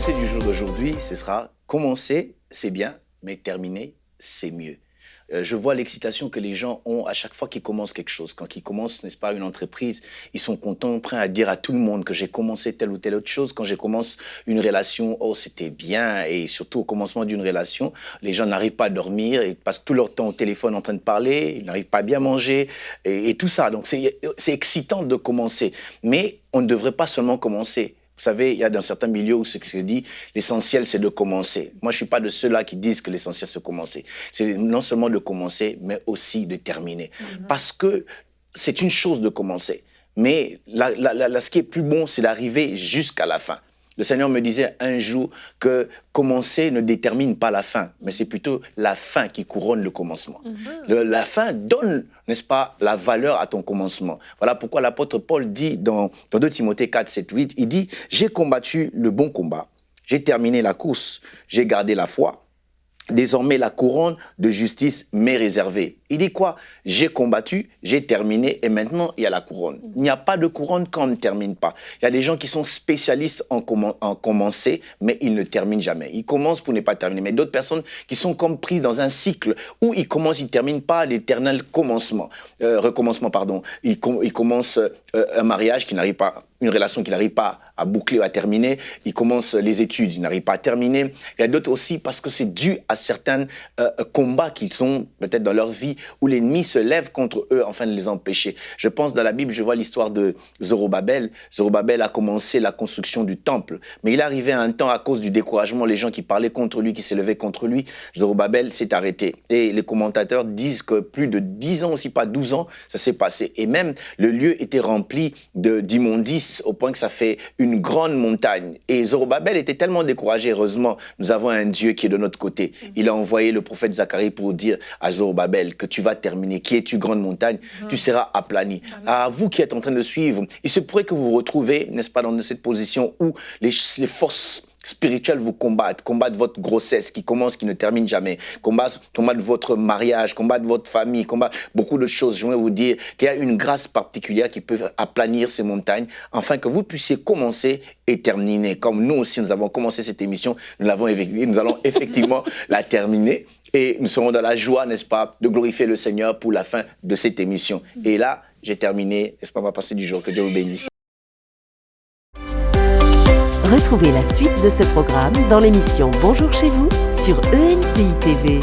pensée du jour d'aujourd'hui, ce sera commencer, c'est bien, mais terminer, c'est mieux. Je vois l'excitation que les gens ont à chaque fois qu'ils commencent quelque chose. Quand ils commencent, n'est-ce pas, une entreprise, ils sont contents, prêts à dire à tout le monde que j'ai commencé telle ou telle autre chose. Quand j'ai commencé une relation, oh, c'était bien. Et surtout au commencement d'une relation, les gens n'arrivent pas à dormir, ils passent tout leur temps au téléphone en train de parler, ils n'arrivent pas à bien manger et tout ça. Donc c'est excitant de commencer. Mais on ne devrait pas seulement commencer. Vous savez, il y a dans certains milieux où ce qui se dit, l'essentiel, c'est de commencer. Moi, je ne suis pas de ceux-là qui disent que l'essentiel, c'est de commencer. C'est non seulement de commencer, mais aussi de terminer. Parce que c'est une chose de commencer. Mais ce qui est plus bon, c'est d'arriver jusqu'à la fin. Le Seigneur me disait un jour que commencer ne détermine pas la fin, mais c'est plutôt la fin qui couronne le commencement. La fin donne, n'est-ce pas, la valeur à ton commencement. Voilà pourquoi l'apôtre Paul dit dans 2 Timothée 4, 7, 8, il dit « J'ai combattu le bon combat, j'ai terminé la course, j'ai gardé la foi. Désormais, la couronne de justice m'est réservée. » Il dit quoi? J'ai combattu, j'ai terminé et maintenant, il y a la couronne. Il n'y a pas de couronne quand on ne termine pas. Il y a des gens qui sont spécialistes en commencer, mais ils ne terminent jamais. Ils commencent pour ne pas terminer. Mais d'autres personnes qui sont comme prises dans un cycle où ils commencent, ils ne terminent pas l'éternel recommencement. Ils commencent un mariage qui n'arrive pas, une relation qui n'arrive pas à boucler ou à terminer. Ils commencent les études, ils n'arrivent pas à terminer. Il y a d'autres aussi parce que c'est dû à certains combats qu'ils sont peut-être dans leur vie où l'ennemi se lève contre eux afin de les empêcher. Je pense dans la Bible, je vois l'histoire de Zorobabel. Zorobabel a commencé la construction du temple, mais il est arrivé à un temps à cause du découragement, les gens qui parlaient contre lui, qui s'élevaient contre lui, Zorobabel s'est arrêté. Et les commentateurs disent que plus de 10 ans, aussi pas 12 ans, ça s'est passé. Et même le lieu était rempli d'immondices au point que ça fait une grande montagne. Et Zorobabel était tellement découragé. Heureusement, nous avons un Dieu qui est de notre côté. Il a envoyé le prophète Zacharie pour dire à Zorobabel que tu vas terminer. Qui es-tu, grande montagne? Tu seras aplani. À vous qui êtes en train de suivre, il se pourrait que vous vous retrouvez, n'est-ce pas, dans cette position où les forces spirituelles vous combattent votre grossesse qui commence, qui ne termine jamais, combattent votre mariage, combattent votre famille, combattent beaucoup de choses. Je voudrais vous dire qu'il y a une grâce particulière qui peut aplanir ces montagnes, afin que vous puissiez commencer et terminer. Comme nous aussi, nous avons commencé cette émission, nous allons effectivement la terminer. Et nous serons dans la joie, n'est-ce pas, de glorifier le Seigneur pour la fin de cette émission. Et là, j'ai terminé, n'est-ce pas, ma pensée du jour. Que Dieu vous bénisse. Retrouvez la suite de ce programme dans l'émission Bonjour chez vous sur ENCI TV.